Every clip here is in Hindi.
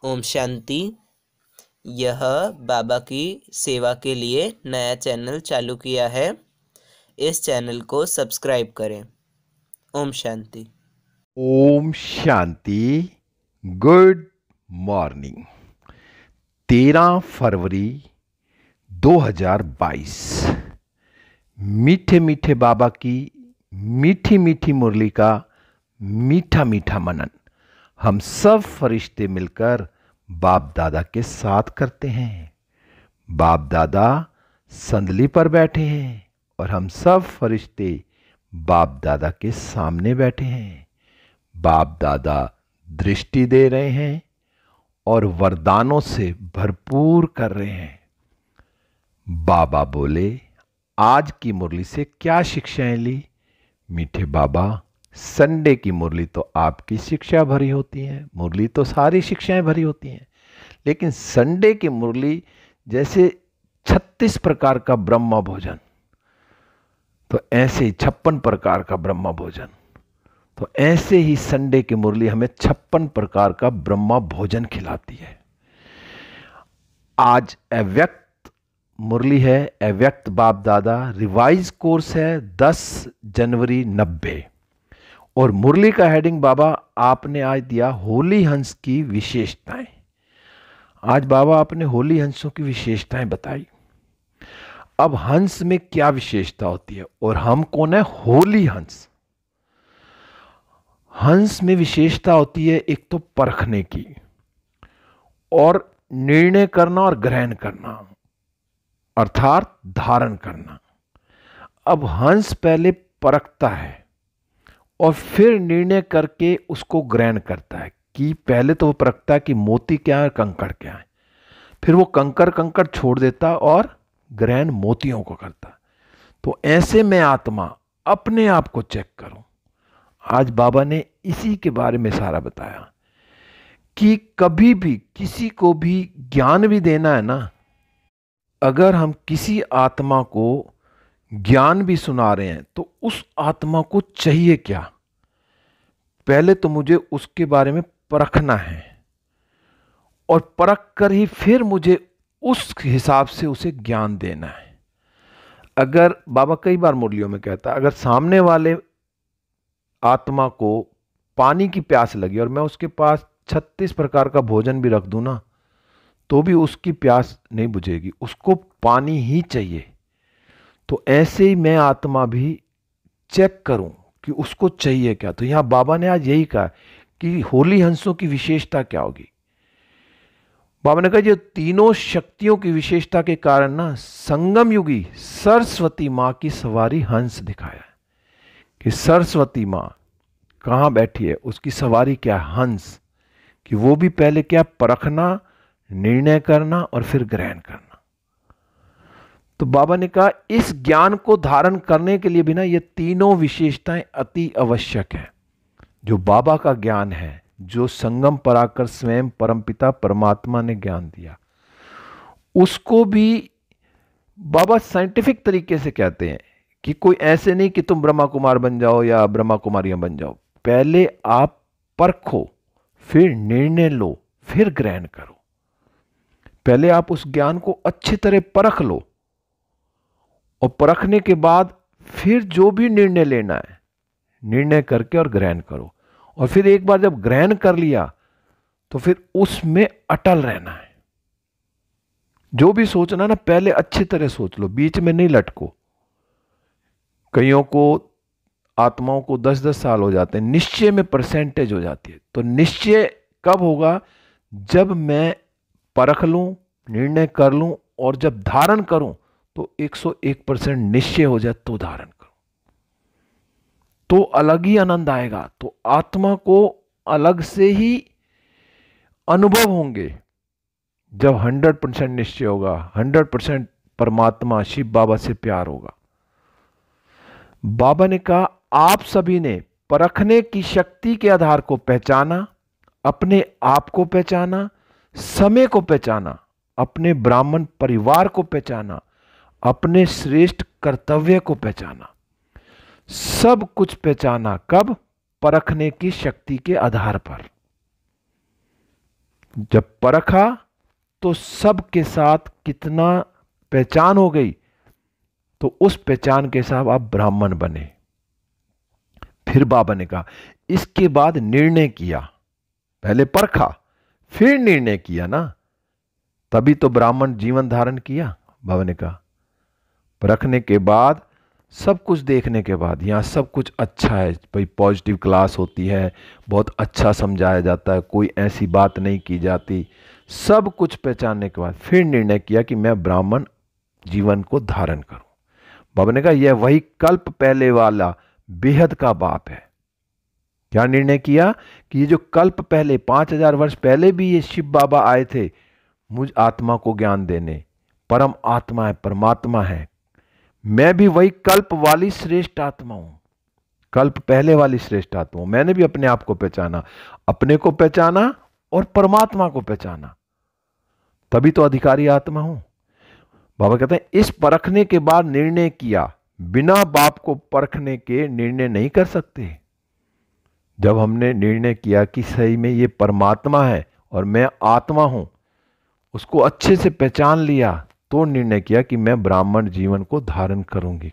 ओम शांति। यह बाबा की सेवा के लिए नया चैनल चालू किया है। इस चैनल को सब्सक्राइब करें। ओम शांति। ओम शांति। Good morning. 13 फरवरी 2022। मीठे मीठे बाबा की मीठी मीठी मुरली का मीठा मीठा मनन हम सब फरिश्ते मिलकर बाप दादा के साथ करते हैं। बाप दादा संदली पर बैठे हैं और हम सब फरिश्ते बाप दादा के सामने बैठे हैं। बाप दादा दृष्टि दे रहे हैं और वरदानों से भरपूर कर रहे हैं। बाबा बोले, आज की मुरली से क्या शिक्षाएं ली? मीठे बाबा, संडे की मुरली तो आपकी शिक्षा भरी होती है, मुरली तो सारी शिक्षाएं भरी होती हैं, लेकिन संडे की मुरली जैसे 36 प्रकार का ब्रह्म भोजन, तो ऐसे ही 56 प्रकार का ब्रह्म भोजन, तो ऐसे ही संडे की मुरली हमें 56 प्रकार का ब्रह्मा भोजन खिलाती है। आज अव्यक्त मुरली है, अव्यक्त बाप दादा रिवाइज कोर्स है 10 जनवरी 90, और मुरली का हेडिंग बाबा आपने आज दिया होली हंस की विशेषताएं। आज बाबा आपने होली हंसों की विशेषताएं बताई। अब हंस में क्या विशेषता होती है और हम कौन है? होली हंस। हंस में विशेषता होती है एक तो परखने की और निर्णय करना और ग्रहण करना, अर्थात धारण करना। अब हंस पहले परखता है और फिर निर्णय करके उसको ग्रहण करता है कि पहले तो वो परखता है कि मोती क्या है, कंकड़ क्या है, फिर वो कंकड़ छोड़ देता और ग्रहण मोतियों को करता। तो ऐसे में आत्मा अपने आप को चेक करो। आज बाबा ने इसी के बारे में सारा बताया कि कभी भी किसी को भी ज्ञान भी देना है ना, अगर हम किसी आत्मा को ज्ञान भी सुना रहे हैं तो उस आत्मा को चाहिए क्या? पहले तो मुझे उसके बारे में परखना है और परख कर ही फिर मुझे उस हिसाब से उसे ज्ञान देना है। अगर बाबा कई बार मुरलियों में कहता है, अगर सामने वाले आत्मा को पानी की प्यास लगी और मैं उसके पास 36 प्रकार का भोजन भी रख दूं ना, तो भी उसकी प्यास नहीं बुझेगी, उसको पानी ही चाहिए। तो ऐसे ही मैं आत्मा भी चेक करूं कि उसको चाहिए क्या। तो यहां बाबा ने आज यही कहा कि होली हंसों की विशेषता क्या होगी। बाबा ने कहा जो तीनों शक्तियों की विशेषता के कारण ना संगम युगी सरस्वती मां की सवारी हंस दिखाया है कि सरस्वती मां कहां बैठी है, उसकी सवारी क्या? हंस। कि वो भी पहले क्या? परखना, निर्णय करना और फिर ग्रहण करना। तो बाबा ने कहा इस ज्ञान को धारण करने के लिए भी ना ये तीनों विशेषताएं अति आवश्यक है। जो बाबा का ज्ञान है, जो संगम पर आकर स्वयं परमपिता परमात्मा ने ज्ञान दिया, उसको भी बाबा साइंटिफिक तरीके से कहते हैं कि कोई ऐसे नहीं कि तुम ब्रह्मा कुमार बन जाओ या ब्रह्मा कुमारियां बन जाओ। पहले आप परखो, फिर निर्णय लो, फिर ग्रहण करो। पहले आप उस ज्ञान को अच्छी तरह परख लो और परखने के बाद फिर जो भी निर्णय लेना है, निर्णय करके और ग्रहण करो। और फिर एक बार जब ग्रहण कर लिया तो फिर उसमें अटल रहना है। जो भी सोचना ना पहले अच्छी तरह सोच लो, बीच में नहीं लटको। कईयों को आत्माओं को 10-10 साल हो जाते हैं, निश्चय में परसेंटेज हो जाती है। तो निश्चय कब होगा? जब मैं परख लूं, निर्णय कर लूं और जब धारण करूं तो 101% निश्चय हो जाए तो धारण करो, तो अलग ही आनंद आएगा। तो आत्मा को अलग से ही अनुभव होंगे जब 100% निश्चय होगा, 100% परमात्मा शिव बाबा से प्यार होगा। बाबा ने कहा आप सभी ने परखने की शक्ति के आधार को पहचाना, अपने आप को पहचाना, समय को पहचाना, अपने ब्राह्मण परिवार को पहचाना, अपने श्रेष्ठ कर्तव्य को पहचाना। सब कुछ पहचाना कब? परखने की शक्ति के आधार पर। जब परखा तो सबके साथ कितना पहचान हो गई, तो उस पहचान के साथ आप ब्राह्मण बने। फिर बाबा ने कहा इसके बाद निर्णय किया, पहले परखा फिर निर्णय किया ना, तभी तो ब्राह्मण जीवन धारण किया। बाबा ने कहा परखने के बाद, सब कुछ देखने के बाद, यहाँ सब कुछ अच्छा है भाई, पॉजिटिव क्लास होती है, बहुत अच्छा समझाया जाता है, कोई ऐसी बात नहीं की जाती, सब कुछ पहचानने के बाद फिर निर्णय किया कि मैं ब्राह्मण जीवन को धारण करूं। बाबा ने कहा यह वही कल्प पहले वाला बेहद का बाप है। क्या निर्णय किया कि ये जो कल्प पहले 5000 वर्ष पहले भी ये शिव बाबा आए थे मुझ आत्मा को ज्ञान देने, परम आत्मा है, परमात्मा है, मैं भी वही कल्प वाली श्रेष्ठ आत्मा हूं, कल्प पहले वाली श्रेष्ठ आत्मा हूं। मैंने भी अपने आप को पहचाना, अपने को पहचाना और परमात्मा को पहचाना, तभी तो अधिकारी आत्मा हूं। बाबा कहते हैं इस परखने के बाद निर्णय किया, बिना बाप को परखने के निर्णय नहीं कर सकते। जब हमने निर्णय किया कि सही में ये परमात्मा है और मैं आत्मा हूं, उसको अच्छे से पहचान लिया, तो निर्णय किया कि मैं ब्राह्मण जीवन को धारण करूंगी।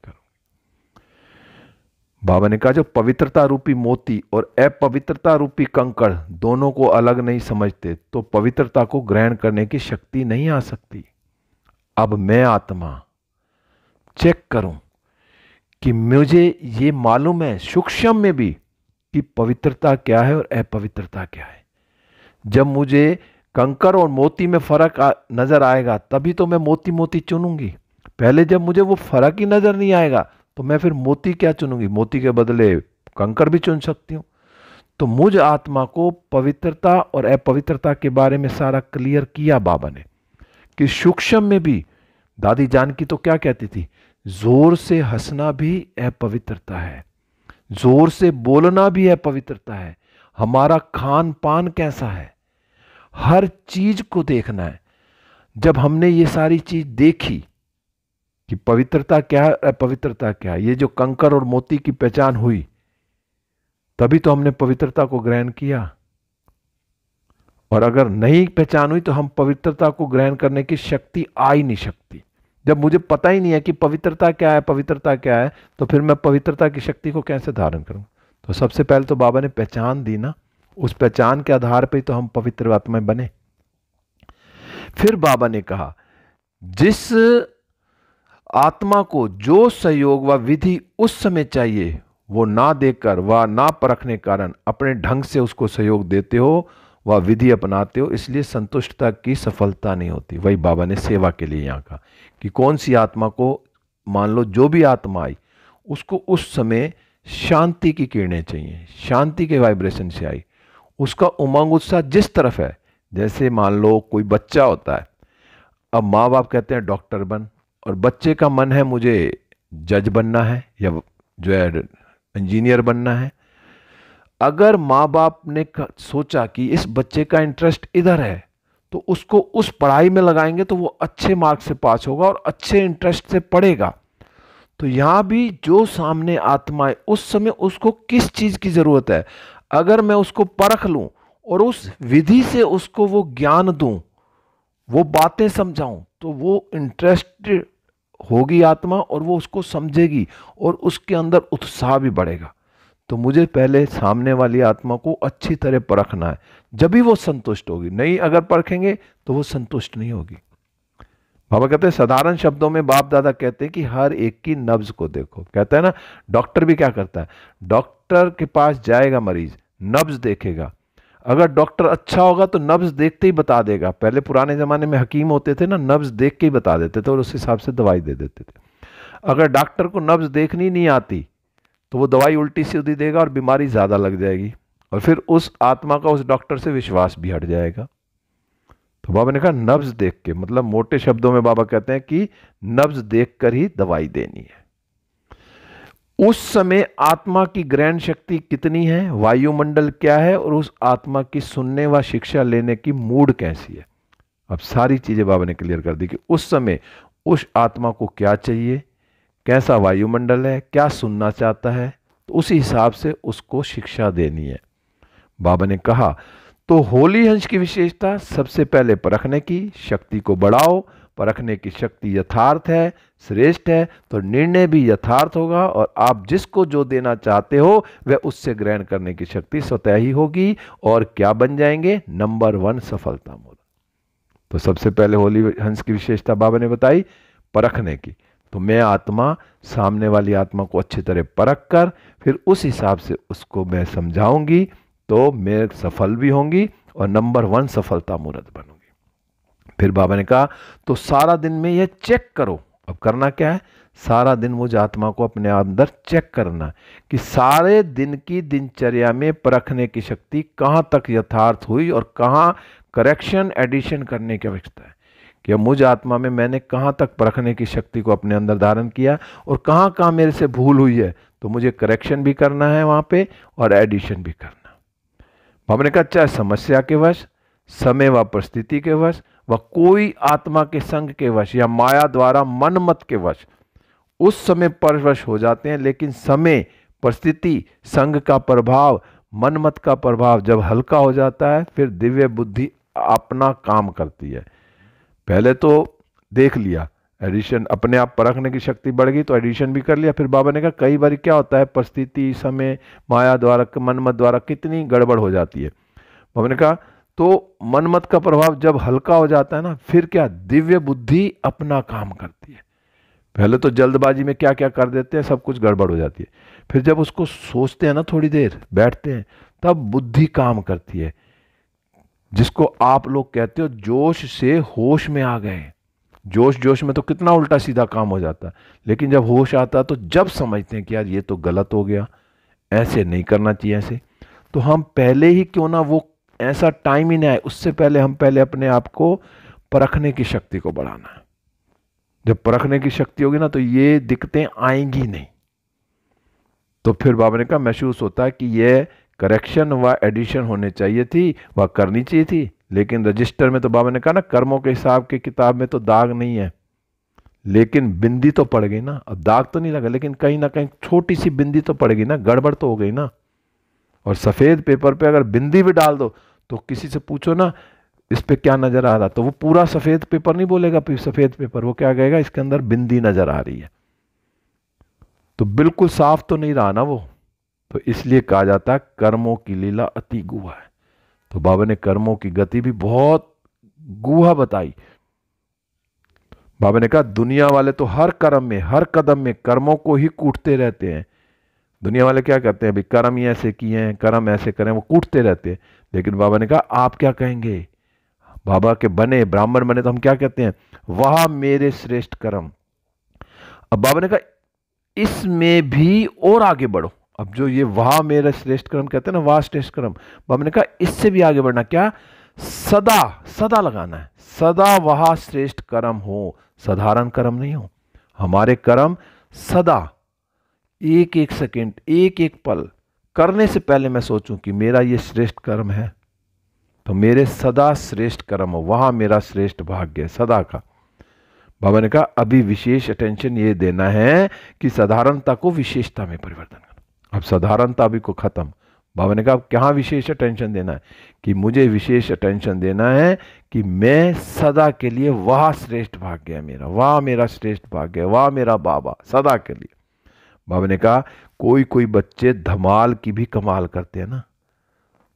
बाबा ने कहा जो पवित्रता रूपी मोती और अपवित्रता रूपी कंकड़ दोनों को अलग नहीं समझते, तो पवित्रता को ग्रहण करने की शक्ति नहीं आ सकती। अब मैं आत्मा चेक करूं कि मुझे ये मालूम है सूक्ष्म में भी कि पवित्रता क्या है और अपवित्रता क्या है। जब मुझे कंकर और मोती में फर्क नजर आएगा तभी तो मैं मोती मोती चुनूंगी। पहले जब मुझे वो फर्क ही नजर नहीं आएगा तो मैं फिर मोती क्या चुनूंगी, मोती के बदले कंकर भी चुन सकती हूं। तो मुझ आत्मा को पवित्रता और अपवित्रता के बारे में सारा क्लियर किया बाबा ने कि सूक्ष्म में भी। दादी जानकी तो क्या कहती थी, जोर से हंसना भी अपवित्रता है, जोर से बोलना भी अपवित्रता है, हमारा खान पान कैसा है, हर चीज को देखना है। जब हमने ये सारी चीज देखी कि पवित्रता क्या है, अपवित्रता क्या है, ये जो कंकर और मोती की पहचान हुई, तभी तो हमने पवित्रता को ग्रहण किया। और अगर नहीं पहचान हुई तो हम पवित्रता को ग्रहण करने की शक्ति आ ही नहीं सकती। जब मुझे पता ही नहीं है कि पवित्रता क्या है, पवित्रता क्या है, तो फिर मैं पवित्रता की शक्ति को कैसे धारण करूं। तो सबसे पहले तो बाबा ने पहचान दी ना, उस पहचान के आधार पर तो हम पवित्र आत्मा बने। फिर बाबा ने कहा जिस आत्मा को जो सहयोग व विधि उस समय चाहिए वो ना देकर व ना परखने के कारण अपने ढंग से उसको सहयोग देते हो वह विधि अपनाते हो, इसलिए संतुष्टता की सफलता नहीं होती। वही बाबा ने सेवा के लिए यहाँ कहा कि कौन सी आत्मा को, मान लो जो भी आत्मा आई उसको उस समय शांति की किरणें चाहिए, शांति के वाइब्रेशन से आई, उसका उमंग उत्साह जिस तरफ है। जैसे मान लो कोई बच्चा होता है, अब माँ बाप कहते हैं डॉक्टर बन, और बच्चे का मन है मुझे जज बनना है या जो है इंजीनियर बनना है। अगर माँ बाप ने सोचा कि इस बच्चे का इंटरेस्ट इधर है तो उसको उस पढ़ाई में लगाएंगे तो वो अच्छे मार्क से पास होगा और अच्छे इंटरेस्ट से पढ़ेगा। तो यहां भी जो सामने आत्मा है उस समय उसको किस चीज की जरूरत है, अगर मैं उसको परख लूं और उस विधि से उसको वो ज्ञान दूं, वो बातें समझाऊं, तो वो इंटरेस्टेड होगी आत्मा और वो उसको समझेगी और उसके अंदर उत्साह भी बढ़ेगा। तो मुझे पहले सामने वाली आत्मा को अच्छी तरह परखना है, जब भी वो संतुष्ट होगी। नहीं अगर परखेंगे तो वो संतुष्ट नहीं होगी। बाबा कहते हैं साधारण शब्दों में बाप दादा कहते हैं कि हर एक की नब्ज को देखो। कहते हैं ना, डॉक्टर भी क्या करता है, डॉक्टर के पास जाएगा मरीज, नब्ज देखेगा। अगर डॉक्टर अच्छा होगा तो नब्ज देखते ही बता देगा। पहले पुराने जमाने में हकीम होते थे ना, नब्ज देख के ही बता देते थे और उस हिसाब से दवाई दे देते थे। अगर डॉक्टर को नब्ज देखनी नहीं आती तो वो दवाई उल्टी सीधी देगा और बीमारी ज्यादा लग जाएगी और फिर उस आत्मा का उस डॉक्टर से विश्वास भी हट जाएगा। तो बाबा ने कहा नब्ज देख के, मतलब मोटे शब्दों में बाबा कहते हैं कि नब्ज देखकर ही दवाई देनी है। उस समय आत्मा की ग्रहण शक्ति कितनी है, वायुमंडल क्या है और उस आत्मा की सुनने व शिक्षा लेने की मूड कैसी है। अब सारी चीजें बाबा ने क्लियर कर दी कि उस समय उस आत्मा को क्या चाहिए, कैसा वायुमंडल है, क्या सुनना चाहता है, तो उसी हिसाब से उसको शिक्षा देनी है। बाबा ने कहा तो होली हंस की विशेषता, सबसे पहले परखने की शक्ति को बढ़ाओ। परखने की शक्ति यथार्थ है, श्रेष्ठ है, तो निर्णय भी यथार्थ होगा और आप जिसको जो देना चाहते हो वह उससे ग्रहण करने की शक्ति स्वतः ही होगी और क्या बन जाएंगे, नंबर 1 सफलता मूलक। तो सबसे पहले होली हंस की विशेषता बाबा ने बताई परखने की। तो मैं आत्मा सामने वाली आत्मा को अच्छी तरह परख कर फिर उस हिसाब से उसको मैं समझाऊंगी तो मैं सफल भी होंगी और नंबर 1 सफलता मूर्त बनूंगी। फिर बाबा ने कहा तो सारा दिन में यह चेक करो। अब करना क्या है, सारा दिन मुझ आत्मा को अपने अंदर चेक करना कि सारे दिन की दिनचर्या में परखने की शक्ति कहाँ तक यथार्थ हुई और कहाँ करेक्शन एडिशन करने की आवश्यकता है कि मुझ आत्मा में मैंने कहाँ तक परखने की शक्ति को अपने अंदर धारण किया और कहाँ कहाँ मेरे से भूल हुई है, तो मुझे करेक्शन भी करना है वहाँ पे और एडिशन भी करना। बाबा ने कहा चाहे समस्या के वश, समय व परिस्थिति के वश व कोई आत्मा के संग के वश या माया द्वारा मनमत के वश, उस समय परवश हो जाते हैं, लेकिन समय, परिस्थिति, संग का प्रभाव, मनमत का प्रभाव जब हल्का हो जाता है फिर दिव्य बुद्धि अपना काम करती है। पहले तो देख लिया एडिशन, अपने आप परखने की शक्ति बढ़ गई तो एडिशन भी कर लिया। फिर बाबा ने कहा कई बार क्या होता है, परिस्थिति, समय, माया द्वारा, मनमत द्वारा कितनी गड़बड़ हो जाती है। बाबा ने कहा तो मनमत का प्रभाव जब हल्का हो जाता है ना, फिर क्या, दिव्य बुद्धि अपना काम करती है। पहले तो जल्दबाजी में क्या क्या कर देते हैं, सब कुछ गड़बड़ हो जाती है। फिर जब उसको सोचते हैं ना, थोड़ी देर बैठते हैं, तब बुद्धि काम करती है, जिसको आप लोग कहते हो जोश से होश में आ गए। जोश जोश में तो कितना उल्टा सीधा काम हो जाता है, लेकिन जब होश आता है तो जब समझते हैं कि यार ये तो गलत हो गया, ऐसे नहीं करना चाहिए, ऐसे, तो हम पहले ही क्यों ना, वो ऐसा टाइम ही ना आए उससे पहले हम पहले अपने आप को परखने की शक्ति को बढ़ाना है। जब परखने की शक्ति होगी ना तो ये दिक्कतें आएंगी नहीं। तो फिर बाबा ने कहा महसूस होता है कि ये करेक्शन व एडिशन होने चाहिए थी, वह करनी चाहिए थी, लेकिन रजिस्टर में तो बाबा ने कहा ना कर्मों के हिसाब की किताब में तो दाग नहीं है, लेकिन बिंदी तो पड़ गई ना। अब दाग तो नहीं लगा लेकिन कहीं ना कहीं छोटी सी बिंदी तो पड़ेगी ना, गड़बड़ तो हो गई ना। और सफेद पेपर पे अगर बिंदी भी डाल दो तो किसी से पूछो ना इस पे क्या नजर आ रहा, तो वो पूरा सफेद पेपर नहीं बोलेगा सफेद पेपर, वो क्या कहेगा इसके अंदर बिंदी नजर आ रही है, तो बिल्कुल साफ तो नहीं रहा ना वो। तो इसलिए कहा जाता है कर्मों की लीला अति गुहा है। तो बाबा ने कर्मों की गति भी बहुत गुहा बताई। बाबा ने कहा दुनिया वाले तो हर कर्म में, हर कदम में कर्मों को ही कूटते रहते हैं। दुनिया वाले क्या कहते हैं, भाई कर्म ही ऐसे किए हैं, कर्म ऐसे करें, वो कूटते रहते हैं। लेकिन बाबा ने कहा आप क्या कहेंगे, बाबा के बने, ब्राह्मण बने तो हम क्या कहते हैं, वह मेरे श्रेष्ठ कर्म। अब बाबा ने कहा इसमें भी और आगे बढ़ो। अब जो ये वाह मेरा श्रेष्ठ कर्म कहते हैं ना, वाह श्रेष्ठ कर्म, बाबा ने कहा इससे भी आगे बढ़ना, क्या, सदा, सदा लगाना है, सदा वह श्रेष्ठ कर्म हो, साधारण कर्म नहीं हो। हमारे कर्म सदा, एक एक सेकंड, एक एक पल करने से पहले मैं सोचूं कि मेरा ये श्रेष्ठ कर्म है, तो मेरे सदा श्रेष्ठ कर्म हो, वहां मेरा श्रेष्ठ भाग्य है सदा का। बाबा ने कहा अभी विशेष अटेंशन ये देना है कि साधारणता को विशेषता में परिवर्तन करना। अब साधारणता अभी को खत्म, बाबा ने कहा अब क्या विशेष अटेंशन देना है, कि मुझे विशेष अटेंशन देना है कि मैं सदा के लिए वह श्रेष्ठ भाग्य है मेरा, वह मेरा श्रेष्ठ भाग्य है, वह मेरा बाबा, सदा के लिए। बाबा ने कहा कोई कोई बच्चे धमाल की भी कमाल करते हैं ना,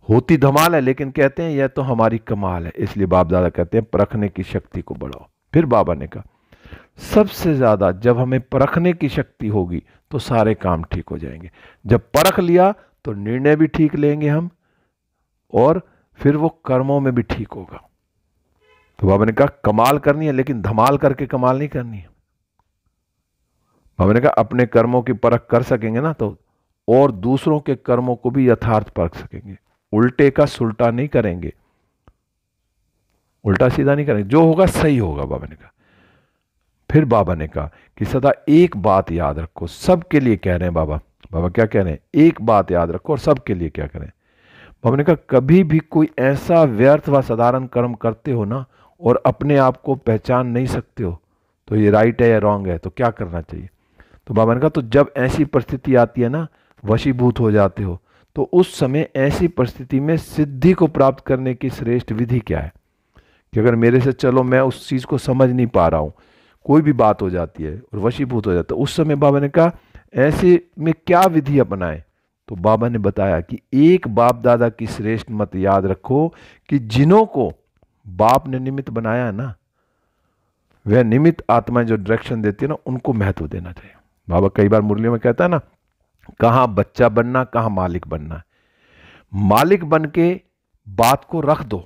होती धमाल है लेकिन कहते हैं यह तो हमारी कमाल है, इसलिए बाप दादा कहते हैं परखने की शक्ति को बढ़ाओ। फिर बाबा ने कहा सबसे ज्यादा जब हमें परखने की शक्ति होगी तो सारे काम ठीक हो जाएंगे। जब परख लिया तो निर्णय भी ठीक लेंगे हम और फिर वो कर्मों में भी ठीक होगा। तो बाबा ने कहा कमाल करनी है लेकिन धमाल करके कमाल नहीं करनी है। बाबा ने कहा अपने कर्मों की परख कर सकेंगे ना तो और दूसरों के कर्मों को भी यथार्थ परख सकेंगे, उल्टे का सुलटा नहीं करेंगे, उल्टा सीधा नहीं करेंगे, जो होगा सही होगा। बाबा ने कहा, फिर बाबा ने कहा कि सदा एक बात याद रखो, सबके लिए कह रहे हैं बाबा। बाबा क्या कह रहे हैं, एक बात याद रखो और सबके लिए क्या करें। बाबा ने कहा कभी भी कोई ऐसा व्यर्थ व साधारण कर्म करते हो ना और अपने आप को पहचान नहीं सकते हो तो ये राइट है या रॉन्ग है, तो क्या करना चाहिए। तो बाबा ने कहा तो जब ऐसी परिस्थिति आती है ना, वशीभूत हो जाते हो, तो उस समय ऐसी परिस्थिति में सिद्धि को प्राप्त करने की श्रेष्ठ विधि क्या है? कि अगर मेरे से चलो मैं उस चीज को समझ नहीं पा रहा हूं, कोई भी बात हो जाती है और वशीभूत हो जाता है, उस समय बाबा ने कहा ऐसे में क्या विधि अपनाएं? तो बाबा ने बताया कि एक बाप दादा की श्रेष्ठ मत याद रखो कि जिन्हों को बाप ने निमित्त बनाया है ना, वह निमित्त आत्माएं जो डायरेक्शन देती है ना, उनको महत्व देना चाहिए। बाबा कई बार मुरली में कहता है ना, कहां बच्चा बनना, कहां मालिक बनना। मालिक बन के बात को रख दो,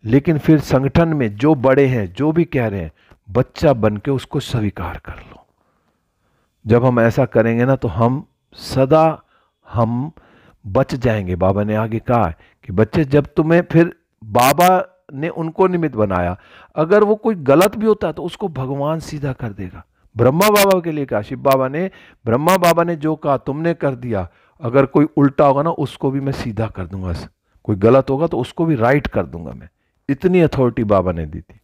लेकिन फिर संगठन में जो बड़े हैं जो भी कह रहे हैं, बच्चा बन के उसको स्वीकार कर लो। जब हम ऐसा करेंगे ना तो हम सदा हम बच जाएंगे। बाबा ने आगे कहा है कि बच्चे, जब तुम्हें फिर बाबा ने उनको निमित्त बनाया, अगर वो कोई गलत भी होता है तो उसको भगवान सीधा कर देगा। ब्रह्मा बाबा के लिए कहा, शिव बाबा ने, ब्रह्मा बाबा ने जो कहा तुमने कर दिया, अगर कोई उल्टा होगा ना उसको भी मैं सीधा कर दूंगा, कोई गलत होगा तो उसको भी राइट कर दूंगा मैं। इतनी अथॉरिटी बाबा ने दी थी।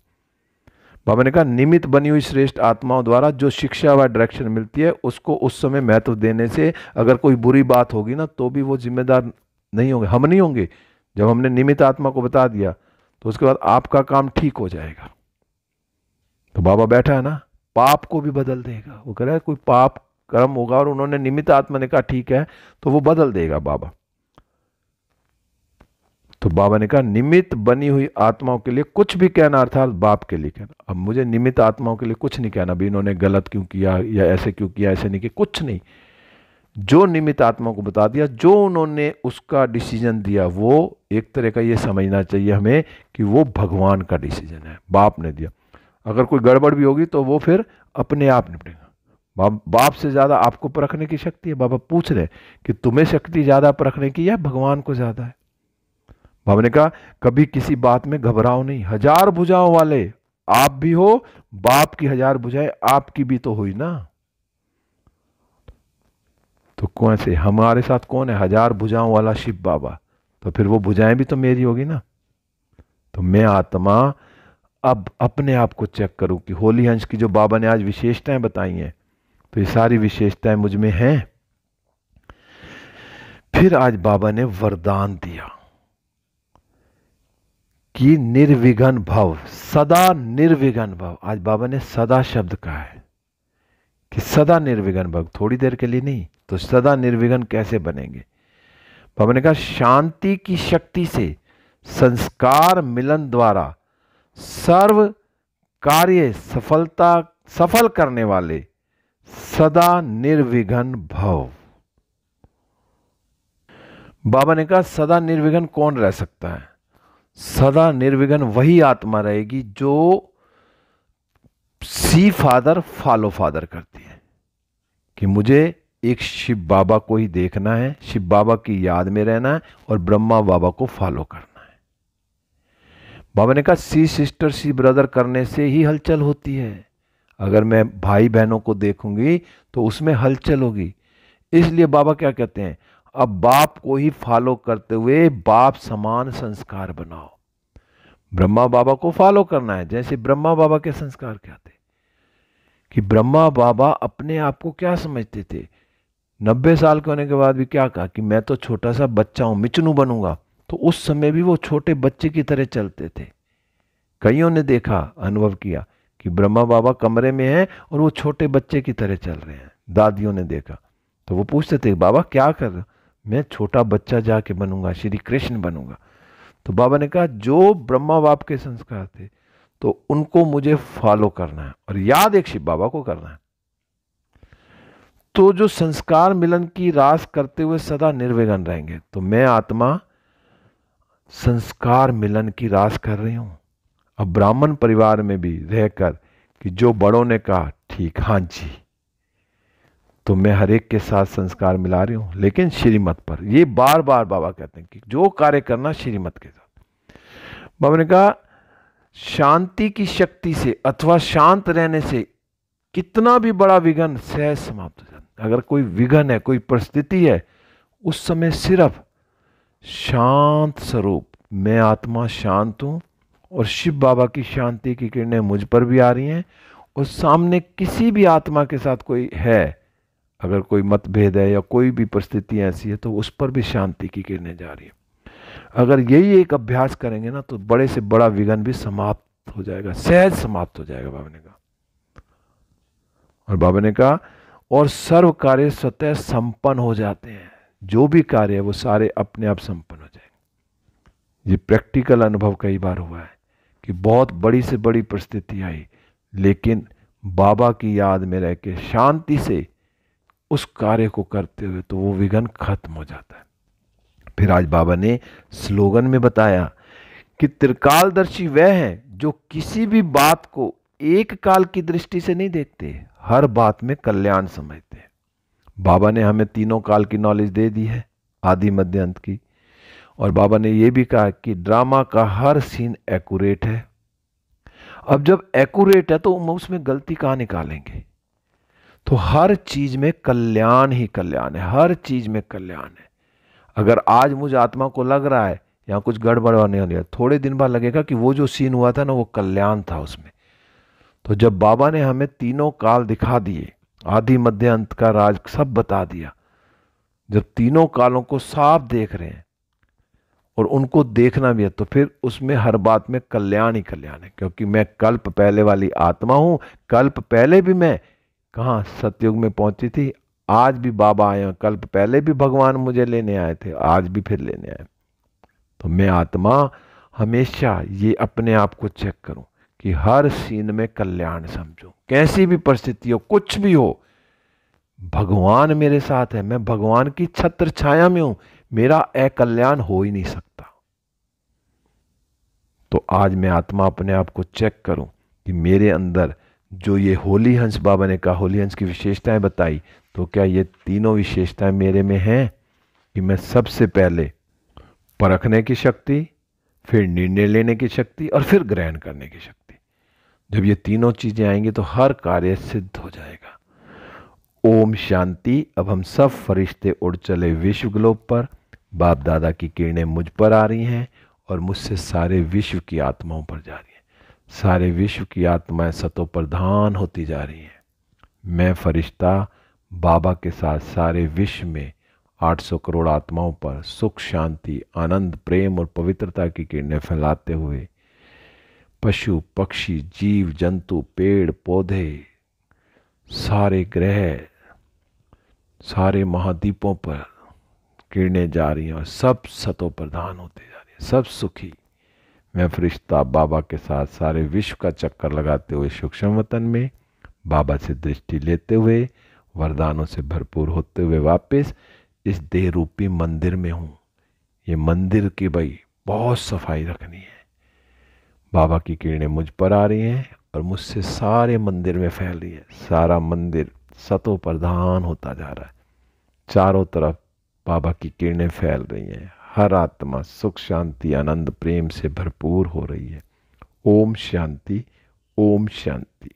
बाबा ने कहा निमित्त बनी हुई श्रेष्ठ आत्माओं द्वारा जो शिक्षा व डायरेक्शन मिलती है उसको उस समय महत्व देने से अगर कोई बुरी बात होगी ना तो भी वो जिम्मेदार नहीं होंगे, हम नहीं होंगे। जब हमने निमित्त आत्मा को बता दिया तो उसके बाद आपका काम ठीक हो जाएगा। तो बाबा बैठा है ना, पाप को भी बदल देगा। वो कह रहा है कोई पाप कर्म होगा और उन्होंने निमित्त आत्मा ने कहा ठीक है, तो वो बदल देगा बाबा। तो बाबा ने कहा निमित्त बनी हुई आत्माओं के लिए कुछ भी कहना, अर्थात बाप के लिए कहना। अब मुझे निमित्त आत्माओं के लिए कुछ नहीं कहना, भी इन्होंने गलत क्यों किया या ऐसे क्यों किया, ऐसे नहीं किया, कुछ नहीं। जो निमित्त आत्मा को बता दिया, जो उन्होंने उसका डिसीजन दिया, वो एक तरह का ये समझना चाहिए हमें कि वो भगवान का डिसीजन है, बाप ने दिया। अगर कोई गड़बड़ भी होगी तो वो फिर अपने आप निपटेगा। बाप से ज्यादा आपको परखने की शक्ति है। बाबा पूछ रहे कि तुम्हें शक्ति ज्यादा परखने की या भगवान को ज्यादा है? बाबा ने कहा कभी किसी बात में घबराओ नहीं, 1000 भुजाओं वाले आप भी हो, बाप की 1000 भुजाएं आपकी भी तो हुई ना। तो कौन से हमारे साथ कौन है? 1000 भुजाओं वाला शिव बाबा। तो फिर वो भुजाएं भी तो मेरी होगी ना। तो मैं आत्मा अब अपने आप को चेक करूं कि होली हंस की जो बाबा ने आज विशेषताएं बताई हैं, तो ये सारी विशेषताएं मुझ में हैं। फिर आज बाबा ने वरदान दिया कि निर्विघ्न भव, सदा निर्विघ्न भव। आज बाबा ने सदा शब्द कहा है कि सदा निर्विघ्न भव, थोड़ी देर के लिए नहीं। तो सदा निर्विघ्न कैसे बनेंगे? बाबा ने कहा शांति की शक्ति से संस्कार मिलन द्वारा सर्व कार्य सफल करने वाले सदा निर्विघ्न भव। बाबा ने कहा सदा निर्विघ्न कौन रह सकता है? सदा निर्विघ्न वही आत्मा रहेगी जो सी फादर फॉलो फादर करती है कि मुझे एक शिव बाबा को ही देखना है, शिव बाबा की याद में रहना है और ब्रह्मा बाबा को फॉलो करना है। बाबा ने कहा सी सिस्टर सी ब्रदर करने से ही हलचल होती है। अगर मैं भाई बहनों को देखूंगी तो उसमें हलचल होगी। इसलिए बाबा क्या कहते हैं, अब बाप को ही फॉलो करते हुए बाप समान संस्कार बनाओ। ब्रह्मा बाबा को फॉलो करना है। जैसे ब्रह्मा बाबा के संस्कार क्या थे कि ब्रह्मा बाबा अपने आप को क्या समझते थे? 90 साल के होने के बाद भी क्या कहा कि मैं तो छोटा सा बच्चा हूं, मिचनू बनूंगा। तो उस समय भी वो छोटे बच्चे की तरह चलते थे। कईयों ने देखा, अनुभव किया कि ब्रह्मा बाबा कमरे में हैं और वो छोटे बच्चे की तरह चल रहे हैं। दादियों ने देखा तो वो पूछते थे बाबा क्या कर रहे हो? मैं छोटा बच्चा जाके बनूंगा, श्री कृष्ण बनूंगा। तो बाबा ने कहा जो ब्रह्मा बाप के संस्कार थे तो उनको मुझे फॉलो करना है और याद एक शिव बाबा को करना है। तो जो संस्कार मिलन की रास करते हुए सदा निर्विघ्न रहेंगे, तो मैं आत्मा संस्कार मिलन की रास कर रही हूं। अब ब्राह्मण परिवार में भी रहकर कि जो बड़ों ने कहा ठीक, हाँ जी, तो मैं हर एक के साथ संस्कार मिला रही हूं, लेकिन श्रीमत पर। ये बार बार बाबा कहते हैं कि जो कार्य करना श्रीमत के साथ। बाबा ने कहा शांति की शक्ति से अथवा शांत रहने से कितना भी बड़ा विघ्न सहज समाप्त हो जाता है। अगर कोई विघ्न है, कोई परिस्थिति है, उस समय सिर्फ शांत स्वरूप मैं आत्मा शांत हूं और शिव बाबा की शांति की किरणें मुझ पर भी आ रही हैं और सामने किसी भी आत्मा के साथ कोई है, अगर कोई मतभेद है या कोई भी परिस्थिति ऐसी है तो उस पर भी शांति की किरणें जा रही है। अगर यही एक अभ्यास करेंगे ना तो बड़े से बड़ा विघ्न भी समाप्त हो जाएगा, सहज समाप्त हो जाएगा, बाबा ने कहा। और बाबा ने कहा और सर्व कार्य स्वतः संपन्न हो जाते हैं। जो भी कार्य है वो सारे अपने आप संपन्न हो जाएंगे। ये प्रैक्टिकल अनुभव कई बार हुआ है कि बहुत बड़ी से बड़ी परिस्थिति आई, लेकिन बाबा की याद में रह के शांति से उस कार्य को करते हुए तो वो विघ्न खत्म हो जाता है। फिर आज बाबा ने स्लोगन में बताया कि त्रिकालदर्शी वह हैं जो किसी भी बात को एक काल की दृष्टि से नहीं देखते, हर बात में कल्याण समझते हैं। बाबा ने हमें तीनों काल की नॉलेज दे दी है, आदि मध्य अंत की। और बाबा ने यह भी कहा कि ड्रामा का हर सीन एक्यूरेट है। अब जब एक्यूरेट है तो उसमें गलती कहां निकालेंगे? तो हर चीज में कल्याण ही कल्याण है, हर चीज में कल्याण है। अगर आज मुझे आत्मा को लग रहा है यहाँ कुछ गड़बड़ होने वाली है, थोड़े दिन बाद लगेगा कि वो जो सीन हुआ था ना वो कल्याण था उसमें। तो जब बाबा ने हमें तीनों काल दिखा दिए, आदि मध्य अंत का राज सब बता दिया, जब तीनों कालों को साफ देख रहे हैं और उनको देखना भी है तो फिर उसमें हर बात में कल्याण ही कल्याण है। क्योंकि मैं कल्प पहले वाली आत्मा हूं, कल्प पहले भी मैं कहाँ सतयुग में पहुंची थी, आज भी बाबा आए हैं, कल्प पहले भी भगवान मुझे लेने आए थे, आज भी फिर लेने आए। तो मैं आत्मा हमेशा ये अपने आप को चेक करूं कि हर सीन में कल्याण समझूं। कैसी भी परिस्थिति हो, कुछ भी हो, भगवान मेरे साथ है, मैं भगवान की छत्र छाया में हूं, मेरा अकल्याण हो ही नहीं सकता। तो आज मैं आत्मा अपने आप को चेक करूं कि मेरे अंदर जो ये होली हंस, बाबा ने कहा होली हंस की विशेषताएं बताई, तो क्या ये तीनों विशेषताएं मेरे में हैं कि मैं सबसे पहले परखने की शक्ति, फिर निर्णय लेने की शक्ति और फिर ग्रहण करने की शक्ति। जब ये तीनों चीजें आएंगी तो हर कार्य सिद्ध हो जाएगा। ओम शांति। अब हम सब फरिश्ते उड़ चले विश्व ग्लोब पर। बाप दादा की किरणें मुझ पर आ रही हैं और मुझसे सारे विश्व की आत्माओं पर जा रही हैं। सारे विश्व की आत्माएं सतो प्रधान होती जा रही हैं। मैं फरिश्ता बाबा के साथ सारे विश्व में 800 करोड़ आत्माओं पर सुख, शांति, आनंद, प्रेम और पवित्रता की किरणें फैलाते हुए पशु, पक्षी, जीव जंतु, पेड़ पौधे, सारे ग्रह, सारे महाद्वीपों पर किरणें जा रही हैं और सब सतो प्रधान होते जा रही हैं, सब सुखी। मैं फरिश्ता बाबा के साथ सारे विश्व का चक्कर लगाते हुए सूक्ष्म वतन में बाबा से दृष्टि लेते हुए वरदानों से भरपूर होते हुए वापस इस देह रूपी मंदिर में हूं। ये मंदिर की भाई बहुत सफाई रखनी है। बाबा की किरणें मुझ पर आ रही हैं और मुझसे सारे मंदिर में फैल रही है। सारा मंदिर सतो प्रधान होता जा रहा है। चारों तरफ बाबा की किरणें फैल रही हैं। हर आत्मा सुख, शांति, आनंद, प्रेम से भरपूर हो रही है। ओम शांति, ओम शांति।